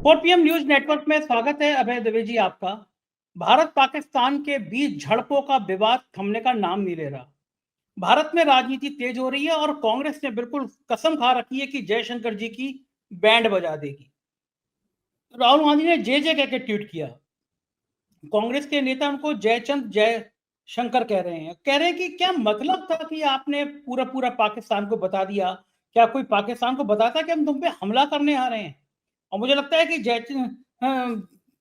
4 PM news network में स्वागत है अभय दवे जी आपका। भारत पाकिस्तान के बीच झड़पों का विवाद थमने का नाम नहीं ले रहा। भारत में राजनीति तेज हो रही है और कांग्रेस ने बिल्कुल कसम खा रखी है कि जयशंकर जी की बैंड बजा देगी। राहुल गांधी ने जय जय कह के ट्वीट किया। कांग्रेस के नेता उनको जयचंद जय शंकर कह रहे हैं कि क्या मतलब था कि आपने पूरा पूरा पाकिस्तान को बता दिया। क्या कोई पाकिस्तान को बताता कि हम तुम पे हमला करने आ रहे हैं। और मुझे लगता है कि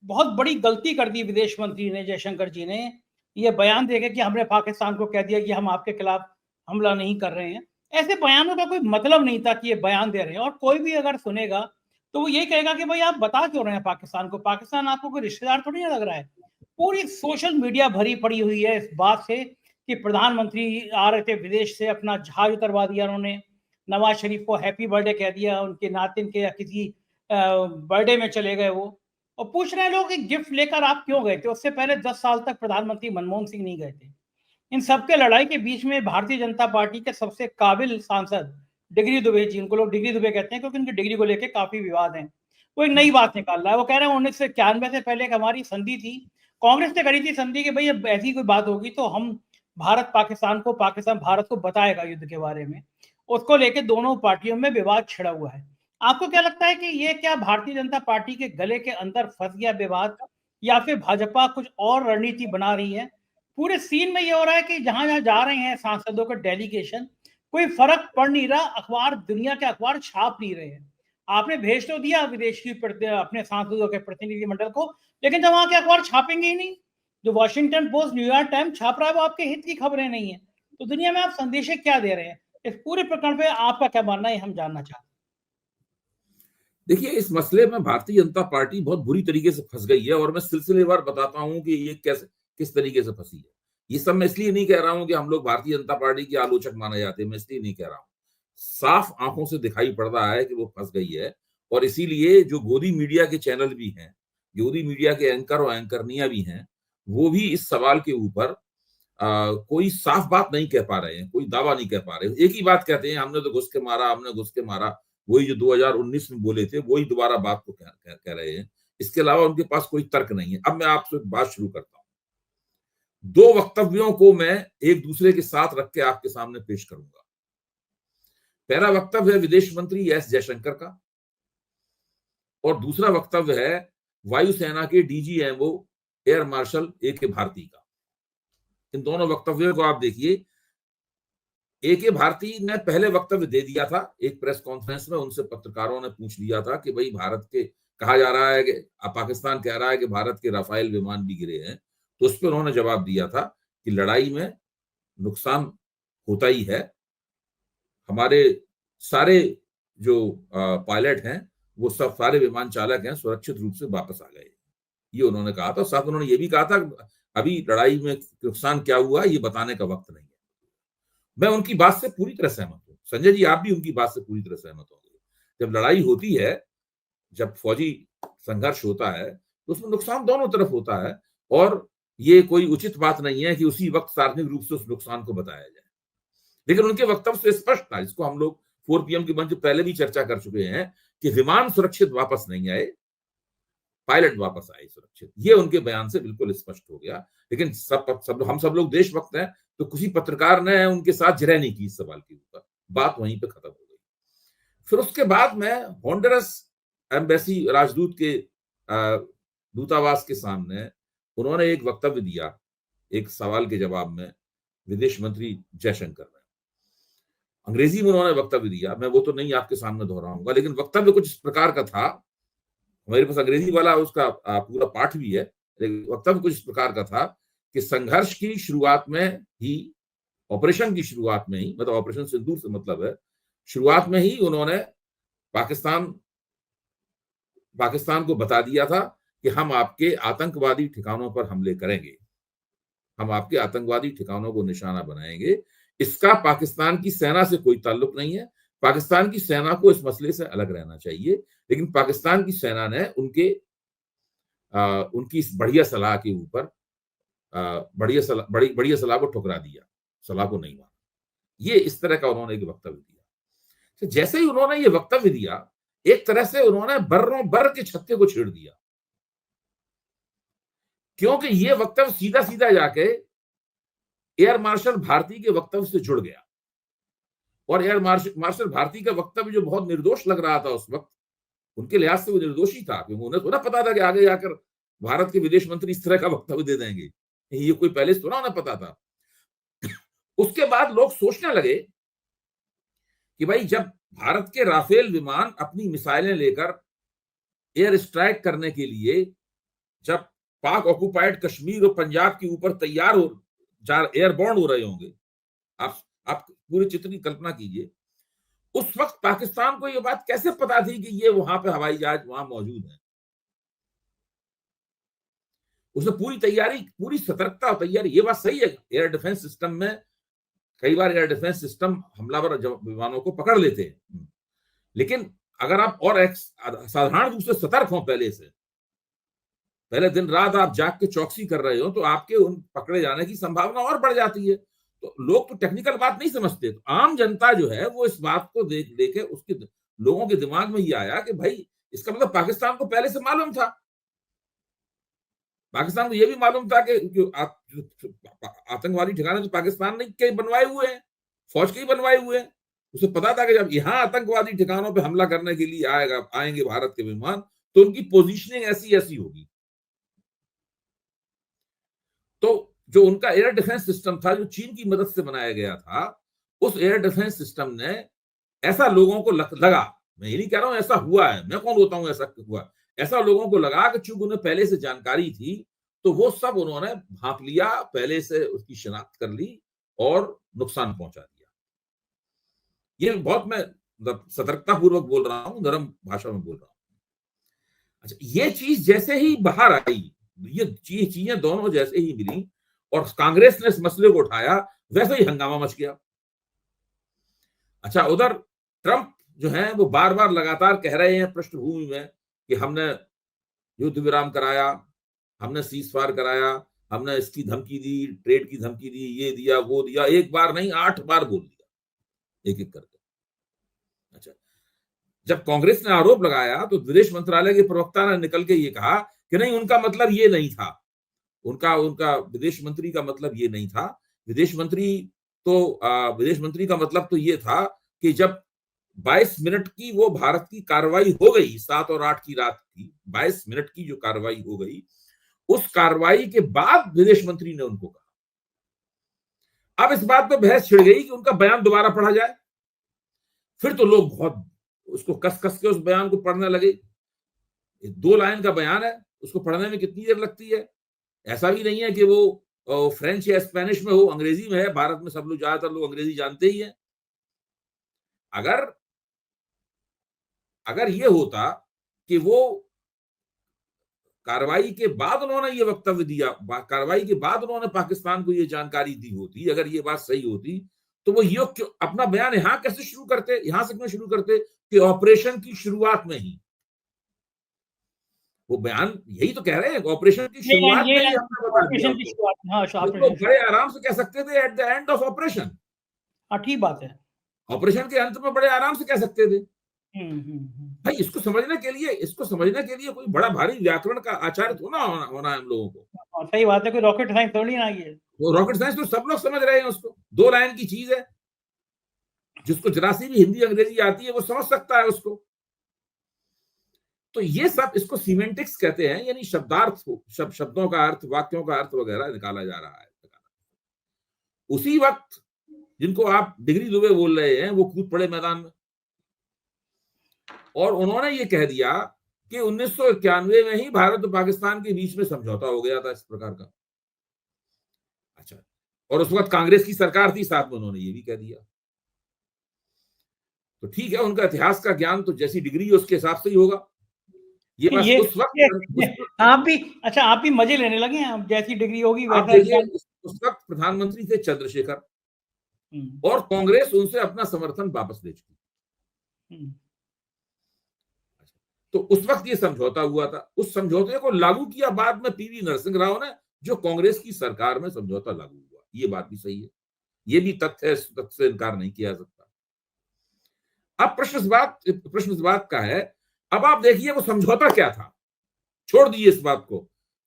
बहुत बड़ी गलती कर दी विदेश मंत्री ने, जयशंकर जी ने, ये बयान देके कि हमने पाकिस्तान को कह दिया कि हम आपके खिलाफ हमला नहीं कर रहे हैं। ऐसे बयानों का कोई मतलब नहीं था कि ये बयान दे रहे हैं। और कोई भी अगर सुनेगा तो वो ये कहेगा कि भाई आप बता क्यों रहे हैं पाकिस्तान को, पाकिस्तान आपको कोई रिश्तेदार थोड़ी ना लग रहा है। पूरी सोशल मीडिया भरी पड़ी हुई है इस बात से कि प्रधानमंत्री आ रहे थे विदेश से, अपना जहाज उतरवा दिया उन्होंने, नवाज शरीफ को हैप्पी बर्थडे कह दिया, उनके नातिन के या किसी बर्थडे में चले गए वो। और पूछ रहे हैं लोग कि गिफ्ट लेकर आप क्यों गए थे, उससे पहले 10 साल तक प्रधानमंत्री मनमोहन सिंह नहीं गए थे। इन सबके लड़ाई के बीच में भारतीय जनता पार्टी के सबसे काबिल सांसद डिग्री दुबे जी, उनको लोग डिग्री दुबे कहते हैं क्योंकि उनकी डिग्री को लेकर काफी विवाद है, वो एक नई बात निकाल रहा है। वो कह रहे हैं 1991 से पहले एक हमारी संधि थी, कांग्रेस ने करी थी संधि कि भाई अब ऐसी कोई बात होगी तो हम भारत पाकिस्तान को, पाकिस्तान भारत को बताएगा युद्ध के बारे में। उसको लेकर दोनों पार्टियों में विवाद छिड़ा हुआ है। आपको क्या लगता है कि ये क्या भारतीय जनता पार्टी के गले के अंदर फंस गया विवाद, या फिर भाजपा कुछ और रणनीति बना रही है? पूरे सीन में ये हो रहा है कि जहां जहां जा रहे हैं सांसदों का डेलीगेशन, कोई फर्क पड़ नहीं रहा, अखबार, दुनिया के अखबार छाप नहीं रहे हैं। आपने भेज तो दिया विदेश की अपने सांसदों के प्रतिनिधिमंडल को, लेकिन जब वहां के अखबार छापेंगे ही नहीं। जो वॉशिंगटन पोस्ट, न्यूयॉर्क टाइम्स छाप रहा है वो आपके हित की खबरें नहीं है। तो दुनिया में आप संदेश क्या दे रहे हैं? इस पूरे प्रकरण पे आपका क्या मानना है, हम जानना चाहते हैं। देखिए, इस मसले में भारतीय जनता पार्टी बहुत बुरी तरीके से फंस गई है और मैं सिलसिलेवार बताता हूं कि ये कैसे, किस तरीके से फंसी है। ये सब मैं इसलिए नहीं कह रहा हूं कि हम लोग भारतीय जनता पार्टी के आलोचक माने जाते हैं, मैं इसलिए नहीं कह रहा हूं। साफ आंखों से दिखाई पड़ रहा है कि वो फंस गई है। और इसीलिए जो गोदी मीडिया के चैनल भी हैं, गोदी मीडिया के एंकर और एंकरनियां भी हैं, वो भी इस सवाल के ऊपर कोई साफ बात नहीं कह पा रहे हैं, कोई दावा नहीं कह पा रहे। एक ही बात कहते हैं, हमने तो घुस के मारा, हमने घुस के मारा। वही जो 2019 में बोले थे वही दोबारा बात को कह रहे हैं। इसके अलावा उनके पास कोई तर्क नहीं है। अब मैं आपसे बात शुरू करता हूं। दो वक्तव्यों को मैं एक दूसरे के साथ रख के आपके सामने पेश करूंगा। पहला वक्तव्य है विदेश मंत्री एस जयशंकर का, और दूसरा वक्तव्य है वायुसेना के डीजीएमओ एयर मार्शल ए के भारती का। इन दोनों वक्तव्यों को आप देखिए। ए के भारती ने पहले वक्तव्य दे दिया था एक प्रेस कॉन्फ्रेंस में, उनसे पत्रकारों ने पूछ लिया था कि भाई भारत के, कहा जा रहा है कि पाकिस्तान कह रहा है कि भारत के राफेल विमान भी गिरे हैं। तो उस पर उन्होंने जवाब दिया था कि लड़ाई में नुकसान होता ही है, हमारे सारे जो पायलट हैं, वो सब सारे विमान चालक हैं, सुरक्षित रूप से वापस आ गए। ये उन्होंने कहा था। साथ उन्होंने ये भी कहा था अभी लड़ाई में नुकसान क्या हुआ ये बताने का वक्त नहीं है। मैं उनकी बात से पूरी तरह सहमत हूं। संजय जी, आप भी उनकी बात से पूरी तरह सहमत होंगे। जब लड़ाई होती है, जब फौजी संघर्ष होता है, तो उसमें नुकसान दोनों तरफ होता है। और ये कोई उचित बात नहीं है कि उसी वक्त सार्वजनिक रूप से उस नुकसान को बताया जाए। लेकिन उनके वक्तव्य से स्पष्ट था, जिसको हम लोग 4 पीएम के मंच पहले भी चर्चा कर चुके हैं, कि विमान सुरक्षित वापस नहीं आए, पायलट वापस आए सुरक्षित। ये उनके बयान से बिल्कुल स्पष्ट हो गया। लेकिन हम सब लोग देशभक्त हैं, तो किसी पत्रकार ने उनके साथ जिरह नहीं की इस सवाल के ऊपर। बात वहीं पे खत्म हो गई। फिर उसके बाद में हॉन्डुरस एम्बेसी, राजदूत के दूतावास के सामने उन्होंने एक वक्तव्य दिया, एक सवाल के जवाब में, विदेश मंत्री जयशंकर ने अंग्रेजी में उन्होंने वक्तव्य दिया। मैं वो तो नहीं आपके सामने दोहराऊंगा, लेकिन वक्तव्य कुछ इस प्रकार का था। हमारे पास अंग्रेजी वाला उसका पूरा पाठ भी है। वक्तव्य कुछ इस प्रकार का था कि संघर्ष की शुरुआत में ही, ऑपरेशन की शुरुआत में ही, मतलब ऑपरेशन सिंदूर से मतलब है, शुरुआत में ही उन्होंने पाकिस्तान को बता दिया था कि हम आपके आतंकवादी ठिकानों पर हमले करेंगे, हम आपके आतंकवादी ठिकानों को निशाना बनाएंगे। इसका पाकिस्तान की सेना से कोई ताल्लुक नहीं है। पाकिस्तान की सेना को इस मसले से अलग रहना चाहिए। लेकिन पाकिस्तान की सेना ने उनकी इस बढ़िया सलाह के ऊपर बढ़िया सलाह को ठुकरा दिया, सलाह को नहीं माना। ये इस तरह का उन्होंने एक वक्तव्य दिया। तो जैसे ही उन्होंने ये वक्तव्य दिया, एक तरह से उन्होंने बर्रों बर के छत्ते को छेड़ दिया, क्योंकि ये वक्तव्य सीधा सीधा जाके एयर मार्शल भारती के वक्तव्य से जुड़ गया। और एयर मार्शल भारती का वक्तव्य जो बहुत निर्दोष लग रहा था उस वक्त, उनके लिहाज से वो निर्दोषी था, क्योंकि उन्हें थोड़ा पता था कि आगे जाकर भारत के विदेश मंत्री इस तरह का वक्तव्य दे देंगे, ये कोई पहले से थोड़ा उन्हें पता था। उसके बाद लोग सोचने लगे कि भाई जब भारत के राफेल विमान अपनी मिसाइलें लेकर एयर स्ट्राइक करने के लिए जब पाक ऑक्युपाइड कश्मीर और पंजाब के ऊपर तैयार हो एयरबॉर्न हो रहे होंगे, आप पूरे चित्र की कल्पना कीजिए, उस वक्त पाकिस्तान को यह बात कैसे पता थी कि ये वहां पे हवाई जहाज वहां मौजूद है? उसने पूरी तैयारी, पूरी सतर्कता और तैयारी, ये बात सही है, एयर डिफेंस सिस्टम में कई बार एयर डिफेंस सिस्टम हमलावर विमानों को पकड़ लेते हैं, लेकिन अगर आप और साधारण रूप से सतर्क हो, पहले दिन रात आप जाग के चौकसी कर रहे हो, तो आपके उन पकड़े जाने की संभावना और बढ़ जाती है। तो लोग तो टेक्निकल बात नहीं समझते, तो आम जनता जो है वो इस बात को देखे उसके लोगों के दिमाग में ये आया कि भाई इसका मतलब पाकिस्तान को पहले से मालूम था, पाकिस्तान को यह भी मालूम था कि आतंकवादी ठिकाने तो पाकिस्तान ने के बनवाए हुए हैं, फौज के ही बनवाए हुए हैं। उसे पता था कि जब यहां आतंकवादी ठिकानों पे हमला करने के लिए आएंगे भारत के विमान, तो उनकी पोजीशनिंग ऐसी ऐसी होगी। तो जो उनका एयर डिफेंस सिस्टम था, जो चीन की मदद से बनाया गया था, उस एयर डिफेंस सिस्टम ने ऐसा लोगों को लगा, मैं ये नहीं कह रहा हूं ऐसा हुआ है, मैं कौन होता हूं ऐसा हुआ, ऐसा लोगों को लगा कि चूंकि उन्हें पहले से जानकारी थी, तो वो सब उन्होंने भांप लिया, पहले से उसकी शिनाख्त कर ली और नुकसान पहुंचा दिया। ये बहुत मैं सतर्कता पूर्वक बोल रहा हूं, नरम भाषा में बोल रहा हूं। अच्छा, ये चीज जैसे ही बाहर आई, ये चीजें दोनों जैसे ही मिली और कांग्रेस ने इस मसले को उठाया, वैसे ही हंगामा मच गया। अच्छा, उधर ट्रंप जो है वो बार बार लगातार कह रहे हैं पृष्ठभूमि में कि हमने युद्ध विराम कराया, हमने सीज फायर कराया, हमने इसकी धमकी दी, ट्रेड की धमकी दी, ये दिया वो दिया, एक बार नहीं 8 बार बोल दिया एक एक करके। अच्छा, जब कांग्रेस ने आरोप लगाया तो विदेश मंत्रालय के प्रवक्ता ने निकल के ये कहा कि नहीं, उनका मतलब ये नहीं था, उनका विदेश मंत्री का मतलब ये नहीं था। विदेश मंत्री का मतलब तो ये था कि जब 22 मिनट की वो भारत की कार्रवाई हो गई, 7 और 8 की रात की 22 मिनट की जो कार्रवाई हो गई, उस कार्रवाई के बाद विदेश मंत्री ने उनको कहा। अब इस बात पे बहस छिड़ गई कि उनका बयान दोबारा पढ़ा जाए। फिर तो लोग बहुत उसको कस कस के उस बयान को पढ़ने लगे। 2 लाइन का बयान है, उसको पढ़ने में कितनी देर लगती है? ऐसा भी नहीं है कि वो फ्रेंच या स्पेनिश में हो, अंग्रेजी में है। भारत में सब लोग, ज्यादातर लोग अंग्रेजी जानते ही हैं। अगर ये होता कि वो कार्रवाई के बाद उन्होंने ये वक्तव्य दिया, कार्रवाई के बाद उन्होंने पाकिस्तान को ये जानकारी दी होती, अगर ये बात सही होती, तो वो ये अपना बयान यहां कैसे शुरू करते, यहां से क्यों शुरू करते कि ऑपरेशन की शुरुआत में ही? वो बयान यही तो कह रहे हैं, ऑपरेशन की शुरुआत में ही हमने बता दिया उनको। तो बड़े आराम से कह सकते थे at the end of operation. ठीक बात है, ऑपरेशन के अंत में बड़े आराम से कह सकते थे। भाई इसको समझने के लिए कोई बड़ा भारी व्याकरण का आचार्य तो ना होना है हम लोगों को। सही बात है, कोई रॉकेट साइंस थोड़ी ना है। वो रॉकेट साइंस तो सब लोग समझ रहे हैं उसको, 2 लाइन की चीज है, जिसको जरा सी भी हिंदी अंग्रेजी आती है वो समझ सकता है उसको। तो ये सब, इसको सीमेंटिक्स कहते हैं, यानी शब्दार्थ, शब्दों का अर्थ, वाक्यों का अर्थ वगैरह निकाला जा रहा है। उसी वक्त जिनको आप डिग्री दुबे बोल रहे हैं, वो कूद पड़े मैदान में और उन्होंने ये कह दिया कि 1991 में ही भारत और पाकिस्तान के बीच में समझौता हो गया था इस प्रकार का। अच्छा, और उस वक्त कांग्रेस की सरकार थी, साथ में उन्होंने ये भी कह दिया। तो ठीक है, उनका इतिहास का ज्ञान तो जैसी डिग्री है उसके हिसाब से ही होगा। ये बस उस वक्त आप भी मजे लेने लगे हैं, जैसी डिग्री होगी वैसा। उस वक्त प्रधानमंत्री थे चंद्रशेखर और कांग्रेस उनसे अपना समर्थन वापस ले चुकी। तो उस वक्त ये समझौता हुआ था, उस समझौते को लागू किया बाद में पीवी नरसिंह राव ने, जो कांग्रेस की सरकार में समझौता लागू हुआ। ये बात भी सही है, ये भी तथ्य है, तथ्य से इनकार नहीं किया जा सकता। अब प्रश्न इस बात का है अब आप देखिए वो समझौता क्या था, छोड़ दीजिए इस बात को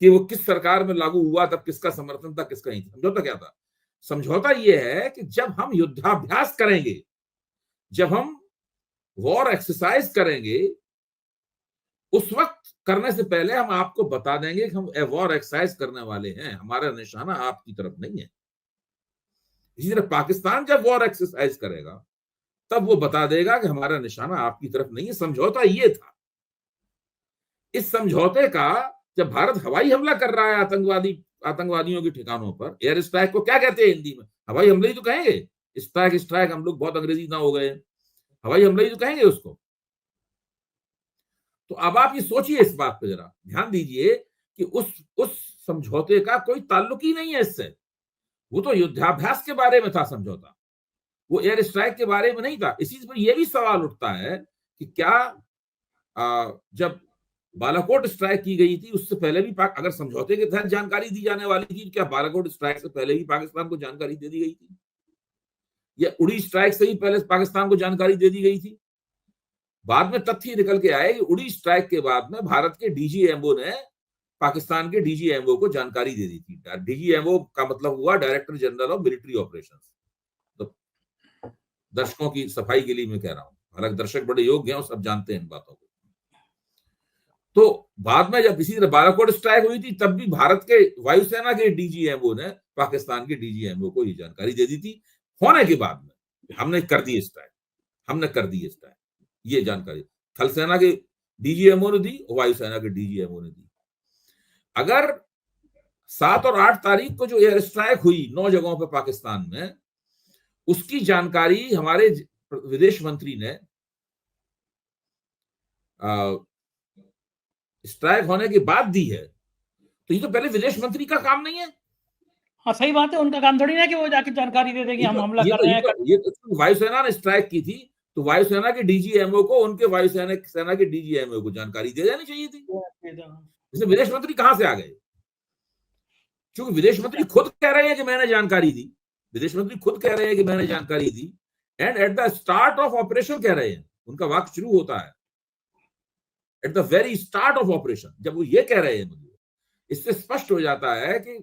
कि वो किस सरकार में लागू हुआ, तब किसका समर्थन था किसका नहीं। समझौता क्या था? समझौता ये है कि जब हम युद्धाभ्यास करेंगे, जब हम वॉर एक्सरसाइज करेंगे, उस वक्त करने से पहले हम आपको बता देंगे कि हम वॉर एक्सरसाइज करने वाले हैं, हमारा निशाना आपकी तरफ नहीं है। इसी तरह पाकिस्तान जब वॉर एक्सरसाइज करेगा तब वो बता देगा कि हमारा निशाना आपकी तरफ नहीं है। समझौता ये था। इस समझौते का जब भारत हवाई हमला कर रहा है आतंकवादियों के ठिकानों पर, एयर स्ट्राइक को क्या कहते हैं हिंदी में? हवाई हमले ही तो कहेंगे। स्ट्राइक स्ट्राइक हम लोग बहुत अंग्रेजी ना हो गए, हवाई हमले ही तो कहेंगे उसको। तो अब आप ये सोचिए, इस बात पे जरा ध्यान दीजिए कि उस समझौते का कोई ताल्लुक ही नहीं है इससे। वो तो युद्धाभ्यास के बारे में था समझौता, वो एयर स्ट्राइक के बारे में नहीं था। इसी पर यह भी सवाल उठता है कि क्या जब बालाकोट स्ट्राइक की गई थी उससे पहले भी अगर समझौते के तहत जानकारी दी जाने वाली थी, क्या बालाकोट स्ट्राइक से पहले भी पाकिस्तान को जानकारी दे दी गई थी, या उड़ी स्ट्राइक से ही पहले पाकिस्तान को जानकारी दे दी गई थी? बाद में तथ्य निकल के आए कि उड़ी स्ट्राइक के बाद में भारत के डीजीएमओ ने पाकिस्तान के डीजीएमओ को जानकारी दे दी थी। डीजीएमओ का मतलब हुआ director general of military operations. तो दर्शकों की सफाई के लिए मैं कह रहा हूं, हालांकि दर्शक बड़े योग्य हैं और सब जानते हैं इन बातों को। तो बाद में जब इसी तरह बालाकोट स्ट्राइक हुई थी तब भी भारत के वायुसेना के डीजीएमओ ने पाकिस्तान के डीजीएमओ को ये जानकारी दे दी थी। होने के बाद में हमने कर दी स्ट्राइक, ये जानकारी थल सेना के डीजीएमओ ने दी, वायुसेना के डीजीएमओ ने दी। अगर 7 और 8 तारीख को जो एयर स्ट्राइक हुई 9 जगहों पर पाकिस्तान में, उसकी जानकारी हमारे विदेश मंत्री ने स्ट्राइक होने के बाद दी है, तो ये तो पहले विदेश मंत्री का काम नहीं है? हाँ सही बात है, उनका काम थोड़ी ना कि वो जाके जानकारी दे देगी हम हमला कर रहे हैं। ये तो वायुसेना ने स्ट्राइक की थी, तो वायुसेना के डीजीएमओ को उनके वायुसेना के डीजीएमओ को जानकारी दे देनी चाहिए थी। इसमें विदेश मंत्री कहां से आ गए? क्योंकि विदेश मंत्री खुद कह रहे हैं कि मैंने जानकारी दी, विदेश मंत्री खुद कह रहे हैं कि मैंने जानकारी दी, and at the start of operation कह रहे हैं। उनका वाक्य शुरू होता है at the very start of operation. जब वो ये कह रहे हैं, मुझे इससे स्पष्ट हो जाता है कि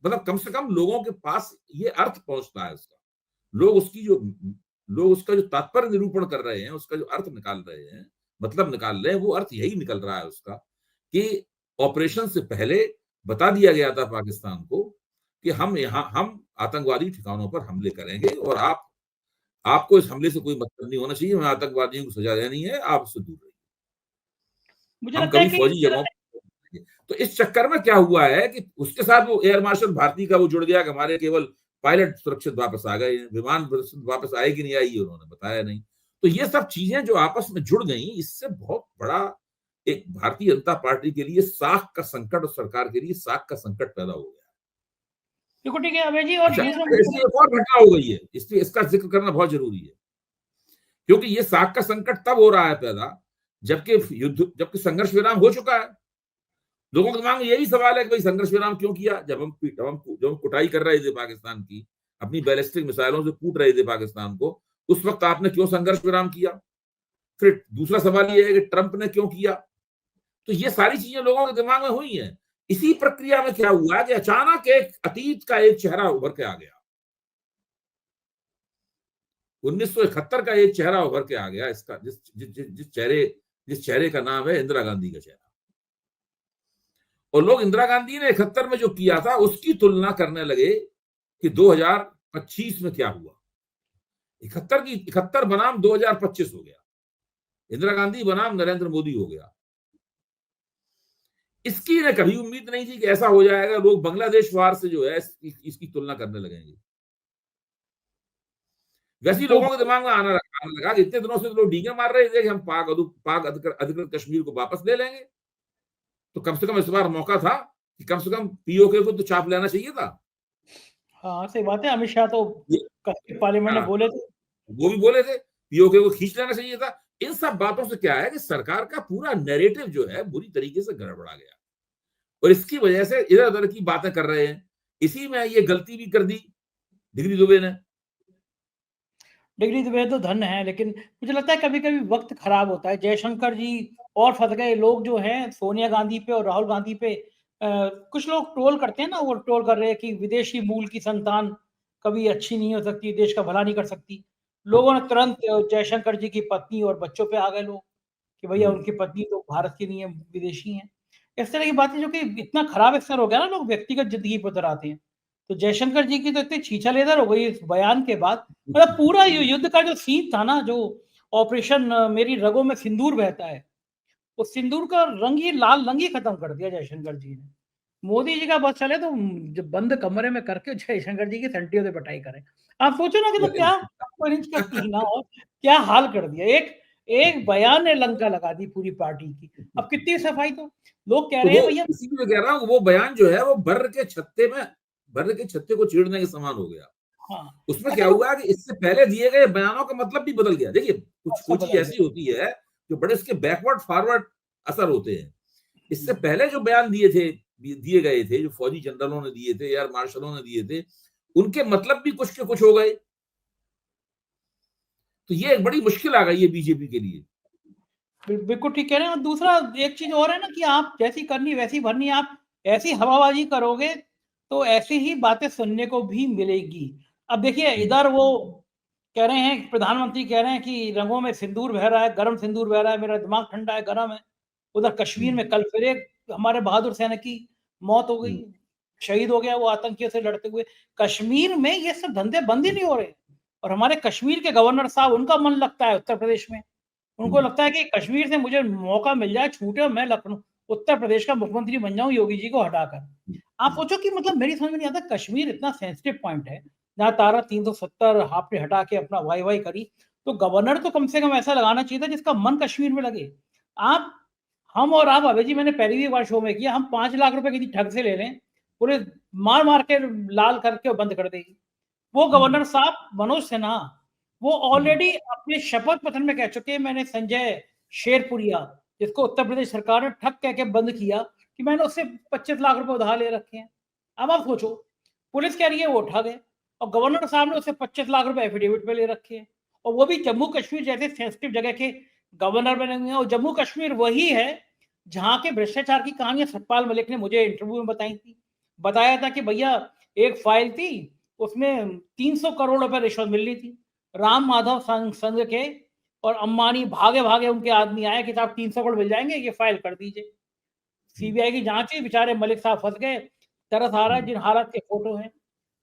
मतलब कम से कम लोगों के पास ये अर्थ पहुंचता है उसका, लोग उसका जो तात्पर्य निरूपण कर रहे हैं, उसका जो अर्थ निकाल रहे हैं, मतलब निकाल रहे हैं, वो अर्थ यही निकल रहा है उसका कि ऑपरेशन से पहले बता दिया गया था पाकिस्तान को कि हम आतंकवादी ठिकानों पर हमले करेंगे और आपको इस हमले से कोई मतलब नहीं होना चाहिए, हमें आतंकवादियों को सजा देनी है, आप उससे दूर रहिए, हम कभी फौजी जगहों। तो इस चक्कर में क्या हुआ है कि उसके साथ वो एयर मार्शल भारती का वो जुड़ गया कि हमारे केवल पायलट सुरक्षित वापस आ गए, विमान वापस आए कि नहीं आई ये उन्होंने बताया नहीं। तो ये सब चीजें जो आपस में जुड़ गई, इससे बहुत बड़ा एक भारतीय जनता पार्टी के लिए साख का संकट और सरकार के लिए साख का संकट पैदा हो गया। देखो ठीक है अभय जी, और एक और घटना हो गई है, इसलिए इसका जिक्र करना बहुत जरूरी है, क्योंकि ये साख का संकट तब हो रहा है पैदा जबकि संघर्ष विराम हो चुका है। लोगों के दिमाग में यही सवाल है कि भाई संघर्ष विराम क्यों किया? जब हम कुटाई कर रहे थे पाकिस्तान की, अपनी बैलिस्टिक मिसाइलों से कूट रहे थे पाकिस्तान को, उस वक्त आपने क्यों संघर्ष विराम किया? फिर दूसरा सवाल यह है कि ट्रंप ने क्यों किया? तो ये सारी चीजें लोगों के दिमाग में हुई हैं। इसी प्रक्रिया में क्या हुआ कि अचानक एक अतीत का एक चेहरा उभर के आ गया, 1971 का एक चेहरा उभर के आ गया, इसका जिस चेहरे का नाम है इंदिरा गांधी का चेहरा। और लोग इंदिरा गांधी ने 71 में जो किया था उसकी तुलना करने लगे कि 2025 में क्या हुआ। 71 बनाम 2025 हो गया, इंदिरा गांधी बनाम नरेंद्र मोदी हो गया। इसकी ने कभी उम्मीद नहीं थी कि ऐसा हो जाएगा, लोग बांग्लादेश वार से जो है इसकी तुलना करने लगेंगे। वैसे ही लोगों के दिमाग में आने लगा कि इतने दिनों से लोग डींगे मार रहे थे कि हम पाक अधिकृत कश्मीर को वापस ले लेंगे, तो कम से कम इस बार मौका था कि कम से कम पीओके को तो चाप लेना चाहिए था। हाँ सही बात है, अमित शाह तो पार्लियामेंट में बोले थे, वो भी बोले थे, पीओके को खींच लेना चाहिए था। इन सब बातों से क्या है कि सरकार का पूरा नैरेटिव जो है बुरी तरीके से गड़बड़ा गया, और इसकी वजह से इधर उधर की बातें कर रहे हैं। इसी में ये गलती भी कर दी डिग्री दुबे ने। डिग्री द्वैध तो धन है, लेकिन मुझे लगता है कभी कभी वक्त खराब होता है। जयशंकर जी और फंस गए लोग जो हैं सोनिया गांधी पे और राहुल गांधी पे। कुछ लोग ट्रोल करते हैं ना, वो ट्रोल कर रहे हैं कि विदेशी मूल की संतान कभी अच्छी नहीं हो सकती, देश का भला नहीं कर सकती। लोगों ने तुरंत जयशंकर जी की पत्नी और बच्चों पे आ गए लोग कि भैया उनकी पत्नी तो भारत की नहीं है, विदेशी है। इस तरह की बातें जो कि इतना खराब असर हो गया ना, लोग व्यक्तिगत जिंदगी पर उतर आते हैं। तो जयशंकर जी की तो इतनी छीछा लेदर हो गई इस बयान के बाद। मतलब पूरा युद्ध का जो सीन था ना, जो ऑपरेशन मेरी रगों में सिंदूर बहता है, उस सिंदूर का रंग ही लाल रंग ही खत्म कर दिया जयशंकर जी ने। मोदी जी का बस चले तो जब बंद कमरे में करके जयशंकर जी की संटियों से पिटाई करें। आप सोचो ना कि तो क्या इंच का पीना और क्या हाल कर दिया। एक एक बयान ने लंका लगा दी पूरी पार्टी की। अब कितनी सफाई, तो लोग कह तो रहे वो हैं भैया। इसी में कह रहा हूँ, वो बयान जो है वो बर्र के छत्ते को चीरने के समान हो गया। हाँ, उसमें अच्छा क्या तो हुआ कि इससे पहले दिए गए बयानों का मतलब भी बदल गया। देखिए, कुछ सब कोई चीज बदल ऐसी गया। होती है जो बड़े इसके बैकवर्ड फॉरवर्ड असर होते हैं। इससे हम्म। पहले जो बयान दिए गए थे, जो फौजी जनरलों ने दिए थे, एयर मार्शलों ने दिए थे, उनके मतलब भी कुछ के कुछ हो गए। तो ये एक बड़ी मुश्किल आ गई है बीजेपी के लिए। बिल्कुल ठीक कह रहे हैं। और दूसरा एक चीज और है ना कि आप जैसी करनी वैसी भरनी, आप ऐसी हवाबाजी करोगे तो ऐसी ही बातें सुनने को भी मिलेगी। अब देखिए इधर वो कह रहे हैं, प्रधानमंत्री कह रहे हैं कि रंगों में सिंदूर बह रहा है, गर्म सिंदूर बह रहा है, मेरा दिमाग ठंडा है, गर्म है। उधर कश्मीर में कल फिर एक हमारे बहादुर सैनिक की मौत हो गई, शहीद हो गया वो आतंकियों से लड़ते हुए। कश्मीर में ये सब धंधे बंद ही नहीं हो रहे। और हमारे कश्मीर के गवर्नर साहब, उनका मन लगता है उत्तर प्रदेश में। उनको लगता है कि कश्मीर से मुझे मौका मिल जाए, छूटे और मैं लखनऊ उत्तर प्रदेश का मुख्यमंत्री बन जाऊं योगी जी को हटाकर। आप सोचो कि मतलब मेरी समझ में नहीं आता, कश्मीर इतना सेंसिटिव पॉइंट है जहाँ तारा 370 आपने हटा के अपना वाई वाई करी, तो गवर्नर तो कम से कम ऐसा लगाना चाहिए था जिसका मन कश्मीर में लगे। आप हम और आप अभय जी, मैंने पहली भी बार शो में किया, हम 5 लाख रुपए किसी ठग से ले लें, पूरे मार मार के लाल करके बंद कर देगी। वो गवर्नर साहब मनोज सिन्हा, वो ऑलरेडी अपने शपथ पत्र में कह चुके हैं, मैंने संजय शेरपुरिया, जिसको उत्तर प्रदेश सरकार ने ठग कह के बंद किया, कि मैंने उससे 25 लाख रुपए उधार ले रखे हैं। अब आप सोचो, पुलिस कह रही है वो ठग है, और गवर्नर साहब ने उससे 25 लाख रुपए एफिडेविट पे ले रखे हैं। और वो भी जम्मू कश्मीर जैसे सेंसिटिव जगह के गवर्नर बने हुए हैं। और जम्मू कश्मीर वही है जहां के भ्रष्टाचार की कहानियां सतपाल मलिक ने मुझे इंटरव्यू में बताई थी। बताया था कि भैया एक फाइल थी, उसमें 300 करोड़ रुपए रिश्वत मिल रही थी। राम माधव संघ के और अंबानी भागे भागे उनके आदमी आए कि साहब 300 करोड़ मिल जाएंगे, ये फाइल कर दीजिए। सीबीआई की जांच हुई, बेचारे मलिक साहब फंस गए। तरस आ रहा है जिन हालत के फोटो हैं।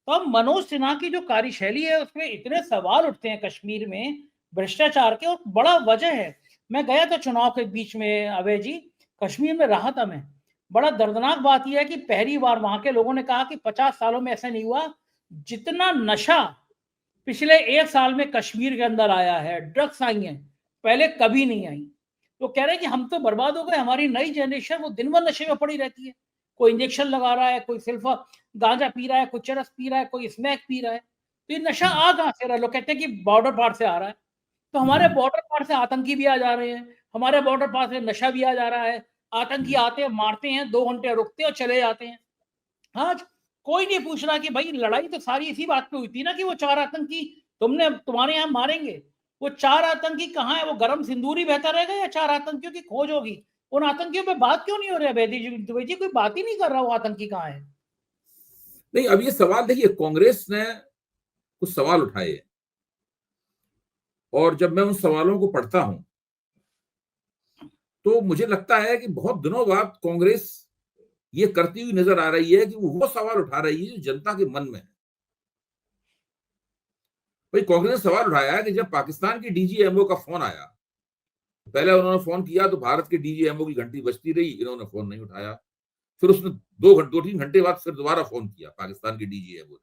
तो अब मनोज सिन्हा की जो कार्यशैली है उसमें इतने सवाल उठते हैं कश्मीर में भ्रष्टाचार के, और बड़ा वजह है। मैं गया था चुनाव के बीच में अभय जी, कश्मीर में रहा था मैं। बड़ा दर्दनाक बात यह है कि पहली बार वहां के लोगों ने कहा कि 50 सालों में ऐसा नहीं हुआ जितना नशा पिछले 1 साल में कश्मीर के अंदर आया है, ड्रग्स आई हैं, पहले कभी नहीं आई। तो कह रहे हैं कि हम तो बर्बाद हो गए, हमारी नई जनरेशन वो दिन भर नशे में पड़ी रहती है। कोई इंजेक्शन लगा रहा है, कोई सिर्फ गांजा पी रहा है, कोई चरस पी रहा है, कोई स्मैक पी रहा है। तो ये नशा आ कहां से रहा है? लोग कहते हैं कि बॉर्डर पार से आ रहा है। तो हमारे बॉर्डर पार से आतंकी भी आ जा रहे हैं, हमारे बॉर्डर पार से नशा भी आ जा रहा है। आतंकी आते हैं, मारते हैं, 2 घंटे रुकते हैं और चले जाते हैं। आज कोई नहीं पूछ रहा कि भाई लड़ाई तो सारी इसी बात पे हुई थी ना कि वो 4 आतंकी तुमने तुम्हारे यहाँ मारेंगे। वो 4 आतंकी कहाँ है? वो गर्म सिंदूर ही बहता रहेगा या 4 आतंकियों की खोज होगी? उन आतंकियों पे बात क्यों नहीं हो रही है? बेदी जी कोई बात ही नहीं कर रहा वो आतंकी कहाँ है। नहीं, अब ये सवाल देखिए, कांग्रेस ने कुछ सवाल उठाए हैं, और जब मैं उन सवालों को पढ़ता हूं तो मुझे लगता है कि बहुत दिनों बाद कांग्रेस ये करती हुई नजर आ रही है कि वो सवाल उठा रही है जो जनता के मन में है। भाई, कांग्रेस ने सवाल उठाया कि जब पाकिस्तान की डीजीएमओ का फोन आया, पहले उन्होंने फोन किया तो भारत के डीजीएमओ की घंटी बजती रही, इन्होंने फोन नहीं उठाया। फिर उसने 2-3 घंटे बाद फिर दोबारा फोन किया पाकिस्तान के डीजीएमओ ने,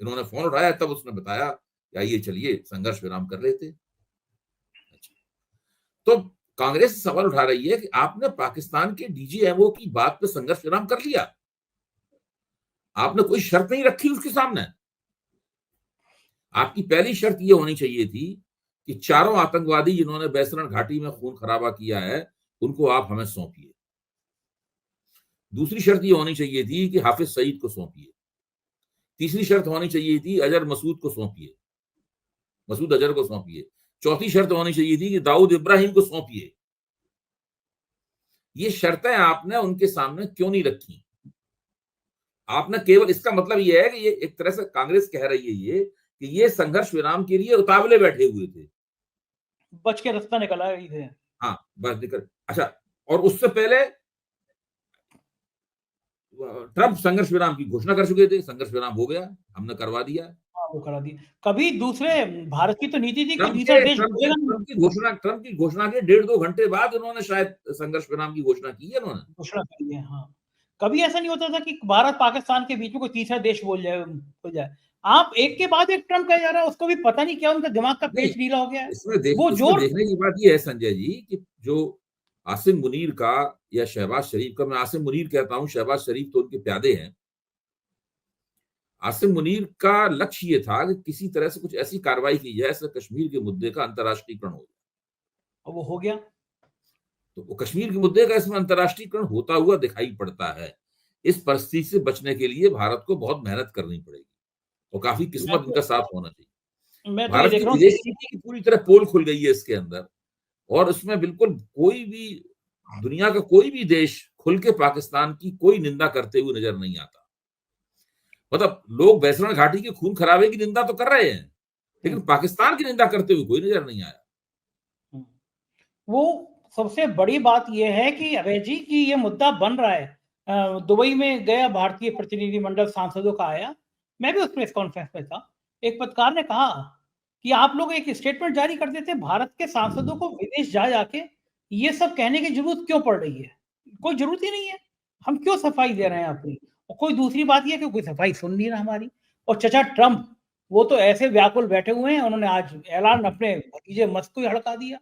इन्होंने फोन उठाया, तब उसने बताया कि आइए चलिए संघर्ष विराम कर लेते। तो कांग्रेस सवाल उठा रही है कि आपने पाकिस्तान के डीजीएमओ की बात पे संघर्ष विराम कर लिया, आपने कोई शर्त नहीं रखी उसके सामने। आपकी पहली शर्त यह होनी चाहिए थी कि 4 आतंकवादी जिन्होंने बैसरण घाटी में खून खराबा किया है उनको आप हमें सौंपिए। दूसरी शर्त यह होनी चाहिए थी कि हाफिज सईद को सौंपिए। तीसरी शर्त होनी चाहिए थी अजहर मसूद को सौंपिए। मसूद अजहर को सौंपिए। चौथी शर्त होनी चाहिए थी कि दाऊद इब्राहिम को सौंपिए। ये शर्तें आपने उनके सामने क्यों नहीं रखी? आपने केवल, इसका मतलब ये है कि ये एक तरह से कांग्रेस कह रही है ये कि ये संघर्ष विराम के लिए उतावले बैठे हुए थे, बच के रास्ता निकल आए थे। हाँ बस दिक्कत। अच्छा, और उससे पहले ट्रंप संघर्ष विराम की घोषणा कर चुके थे, संघर्ष विराम हो गया, हमने करवा दिया। हाँ, वो करा दी। कभी दूसरे, भारत की तो नीति थी कि ट्रंप दूसरा देश ट्रंप बोलेगा नहीं। ट्रंप की घोषणा के 1.5-2 घंटे बाद उन्होंने शायद संघर्ष विराम की घोषणा की है उन्होंने। घोषणा करी है, हाँ। कभी ऐसा नहीं होता था कि भारत पाकिस्तान के बीच में कोई तीसरा देश बोल जाए। आप एक के बाद एक ट्रंप कह जा रहा है, उसको भी पता नहीं क्या उनका दिमाग का पेच ढीला हो गया है। इसमें वो जोर देखने की बात ये है संजय जी कि जो आसिम मुनीर का या शहबाज शरीफ का, मैं आसिम मुनीर कहता हूं, शहबाज शरीफ तो उनके प्यादे हैं। आसिम मुनीर का लक्ष्य ये था कि किसी तरह से कुछ ऐसी कार्रवाई की जाए जिससे कश्मीर के मुद्दे का अंतर्राष्ट्रीयकरण हो जाए। वो हो गया। तो वो कश्मीर के मुद्दे का इसमें अंतर्राष्ट्रीयकरण होता हुआ दिखाई पड़ता है। इस परिस्थिति से बचने के लिए भारत को बहुत मेहनत करनी पड़ेगी और काफी किस्मत इनका साथ होना चाहिए। मैं तो ये भारत देख की रहा हूँ विदेश नीति की पूरी तरह पोल खुल गई है इसके अंदर, और उसमें बिल्कुल कोई भी, दुनिया का कोई भी देश खुल के पाकिस्तान की कोई निंदा करते हुए नजर नहीं आता। मतलब लोग वैष्णव घाटी के खून खराबे की निंदा तो कर रहे हैं, लेकिन पाकिस्तान की निंदा करते हुए कोई नजर नहीं आया। वो सबसे बड़ी बात यह है कि अभय जी की ये मुद्दा बन रहा है। दुबई में गया भारतीय प्रतिनिधिमंडल सांसदों का आया, मैं भी उस प्रेस कॉन्फ्रेंस में था। एक पत्रकार ने कहा कि आप लोग एक स्टेटमेंट जारी कर देते, भारत के सांसदों को विदेश जा जाके ये सब कहने की जरूरत क्यों पड़ रही है? कोई जरूरत ही नहीं है, हम क्यों सफाई दे रहे हैं अपनी? और कोई दूसरी बात यह कि कोई सफाई सुन नहीं रहा हमारी। और चचा ट्रंप, वो तो ऐसे व्याकुल बैठे हुए हैं, उन्होंने आज ऐलान अपने भतीजे मस्क को ही हड़का दिया।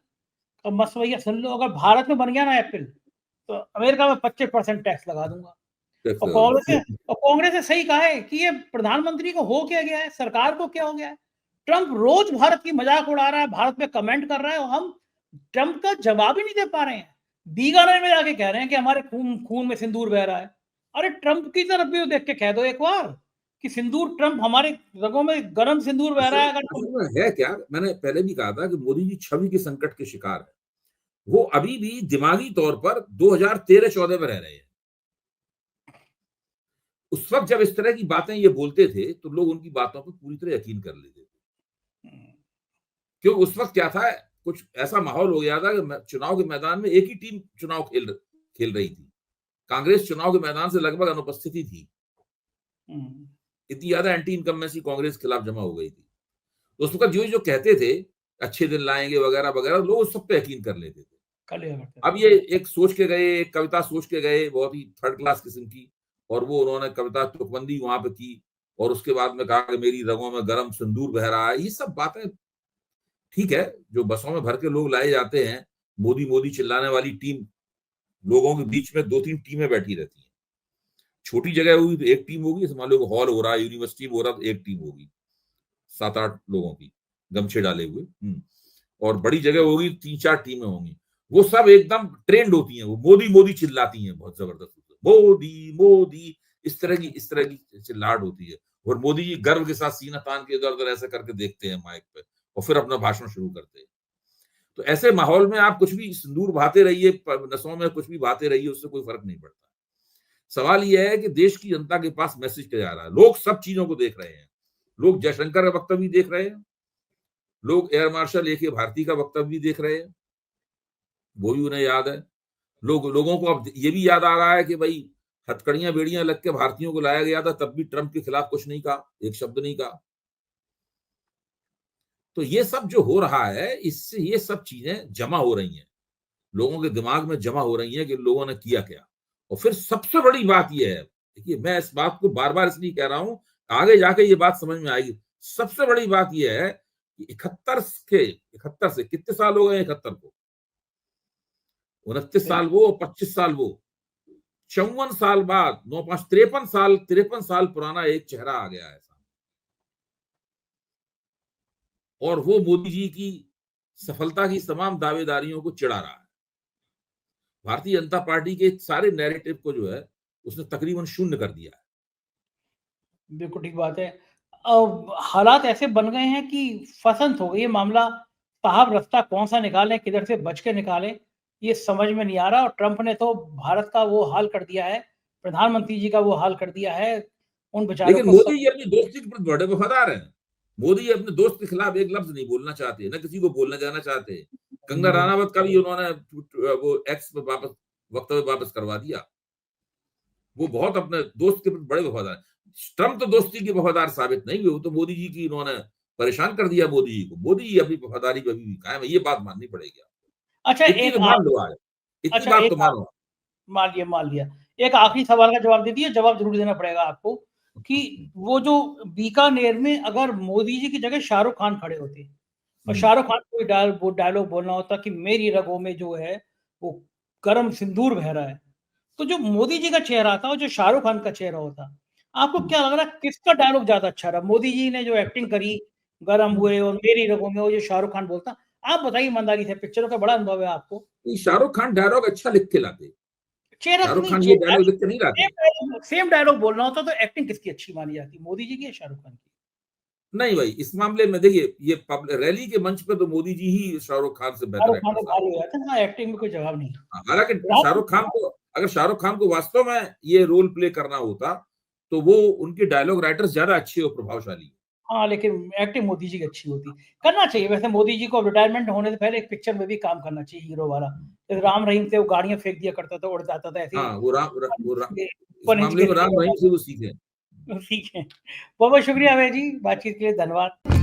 तो मस्त भैया सुन लो, अगर भारत में बन गया ना एप्पल, तो अमेरिका में 25% टैक्स लगा दूंगा। और कांग्रेस ने सही कहा है कि ये प्रधानमंत्री को हो क्या गया है, सरकार को क्या हो गया है? ट्रंप रोज भारत की मजाक उड़ा रहा है, भारत में कमेंट कर रहा है, और हम ट्रंप का जवाब ही नहीं दे पा रहे हैं। बीकानेर में जाके कह रहे हैं कि हमारे खून में सिंदूर बह रहा है। अरे ट्रंप की तरफ भी देख के कह दो एक बार कि सिंदूर, ट्रंप हमारे रगों में गर्म सिंदूर बह रहा है। अगर है क्या, मैंने पहले भी कहा था कि मोदी जी छवि के संकट के शिकार है। वो अभी भी दिमागी तौर पर 2013-14 में रह रहे हैं। उस वक्त जब इस तरह की बातें ये बोलते थे तो लोग उनकी बातों पर पूरी तरह यकीन कर लेते थे, क्योंकि उस वक्त क्या था, कुछ ऐसा माहौल हो गया था कि चुनाव के मैदान में एक ही टीम चुनाव खेल रही थी। कांग्रेस चुनाव के मैदान से लगभग अनुपस्थिति थी। इतनी ज्यादा एंटी इनकम्बेंसी कांग्रेस के खिलाफ जमा हो गई थी। तो उस वक्त जो कहते थे अच्छे दिन लाएंगे वगैरह वगैरह, लोग उस सब पे यकीन कर लेते थे। अब ये एक सोच के गए, एक कविता सोच के गए बहुत ही थर्ड क्लास किस्म की, और वो उन्होंने कविता तुकबंदी वहां पे की, और उसके बाद में कहा कि मेरी रगों में गर्म सिंदूर बह रहा है। ये सब बातें ठीक है, जो बसों में भर के लोग लाए जाते हैं, मोदी मोदी चिल्लाने वाली टीम, लोगों के बीच में 2-3 टीमें बैठी रहती हैं। छोटी जगह होगी तो एक टीम होगी, मान लो हॉल हो रहा है, यूनिवर्सिटी में हो रहा है तो एक टीम होगी 7-8 लोगों की गमछे डाले हुए, और बड़ी जगह होगी 3-4 टीमें होंगी। वो सब एकदम ट्रेंड होती हैं, वो मोदी मोदी चिल्लाती हैं बहुत जबरदस्त, मोदी मोदी, इस तरह की चिल्लाहट होती है। और मोदी जी गर्व के साथ सीना तान के इधर उधर ऐसे करके देखते हैं माइक पे, और फिर अपना भाषण शुरू करते हैं। तो ऐसे माहौल में आप कुछ भी सिंदूर बहाते रहिए, नसों में कुछ भी बहाते रहिए, उससे कोई फर्क नहीं पड़ता। सवाल यह है कि देश की जनता के पास मैसेज क्या जा रहा है। लोग सब चीजों को देख रहे हैं, लोग जयशंकर का वक्तव्य देख रहे हैं, लोग एयर मार्शल ए के भारती का वक्तव्य देख रहे हैं, वो भी उन्हें याद है। लोगों को अब ये भी याद आ रहा है कि भाई हथकड़ियां बेड़ियां लग के भारतीयों को लाया गया था, तब भी ट्रंप के खिलाफ कुछ नहीं कहा, एक शब्द नहीं कहा। तो ये सब जो हो रहा है, इससे ये सब चीजें जमा हो रही हैं, लोगों के दिमाग में जमा हो रही हैं कि लोगों ने किया क्या। और फिर सबसे बड़ी बात यह है, देखिए मैं इस बात को बार बार इसलिए कह रहा हूं, आगे जाके ये बात समझ में आएगी। सबसे बड़ी बात यह है कि 71 से कितने साल हो गए, 71 को 29 साल वो, 25 साल वो, 54 साल बाद 9-5 53 साल पुराना एक चेहरा आ गया है, और वो मोदी जी की सफलता की तमाम दावेदारियों को चिढ़ा रहा है। भारतीय जनता पार्टी के सारे नैरेटिव को जो है उसने तकरीबन शून्य कर दिया है। बिल्कुल ठीक बात है। हालात ऐसे बन गए हैं कि फसंत हो गई है मामला। साहब रास्ता कौन सा निकालें, किधर से बच के निकालें, ये समझ में नहीं आ रहा। और ट्रंप ने तो भारत का वो हाल कर दिया है, प्रधानमंत्री जी का वो हाल कर दिया है, उन बेचारों लेकिन को मोदी जी अपनी दोस्ती के प्रति बड़े वफादार हैं। मोदी जी अपने दोस्त के खिलाफ एक लफ्ज नहीं बोलना चाहते, न किसी को बोलने जाना चाहते। कंगना राणावत का भी उन्होंने वो एक्स पे वापस वक्तव्य वापस करवा दिया। वो बहुत अपने दोस्त के प्रति बड़े वफादार। ट्रंप तो दोस्ती के वफादार साबित नहीं हुए, वो तो मोदी जी की इन्होंने परेशान कर दिया मोदी जी को। मोदी जी अपनी वफादारी पे अभी भी कायम है, ये बात माननी पड़ेगी आपको। अच्छा इतनी एक तो मान लो आज, इतनी अच्छा बात तो एक मानो। मान लिया। एक आखिरी सवाल का जवाब दे दिए, जवाब ज़रूर देना पड़ेगा आपको कि वो जो बीकानेर में अगर मोदी जी की जगह शाहरुख खान खड़े होते और शाहरुख खान को वो डायलॉग बोलना होता कि मेरी रगों में जो है वो गरम सिंदूर बह रहा है, तो जो मोदी जी का चेहरा था और जो शाहरुख खान का चेहरा होता, आपको क्या लग रहा है किसका डायलॉग ज़्यादा अच्छा रहा? मोदी जी ने जो एक्टिंग करी, गरम हुए और मेरी रगों में, वो जो शाहरुख खान बोलता, आप बताइए ईमानदारी से, पिक्चरों का बड़ा अनुभव है आपको। शाहरुख खान डायलॉग अच्छा लिख के लाते। चेहरा शाहरुख नहीं, खान ये डायलॉग लिख के नहीं लाते। सेम डायलॉग बोलना होता तो एक्टिंग किसकी अच्छी मानी जाती, मोदी जी की या शाहरुख खान की? नहीं भाई, इस मामले में देखिए, ये रैली के मंच पे तो मोदी जी ही शाहरुख खान से बेहतर शाहरुख खान एक्टर तो साबित। भारी हो जाता है, हाँ, एक्टिंग में कोई जवाब नहीं। हालांकि शाहरुख खान को, अगर शाहरुख खान को वास्तव में ये रोल प्ले करना होता तो वो उनके डायलॉग राइटर्स ज्यादा अच्छे और प्रभावशाली। हाँ, लेकिन एक्टिंग मोदी जी की अच्छी होती। करना चाहिए वैसे मोदी जी को रिटायरमेंट होने से पहले एक पिक्चर में भी काम करना चाहिए हीरो वाला। जैसे राम रहीम से वो गाड़ियाँ फेंक दिया करता था, उड़ जाता था ऐसे ही। हाँ, इस ऊपर नीचे मामले में गिरती राम रहीम से वो सीखे। ठीक है। बहुत-बहुत शुक्रिया अभय जी, बातचीत के लिए धन्यवाद।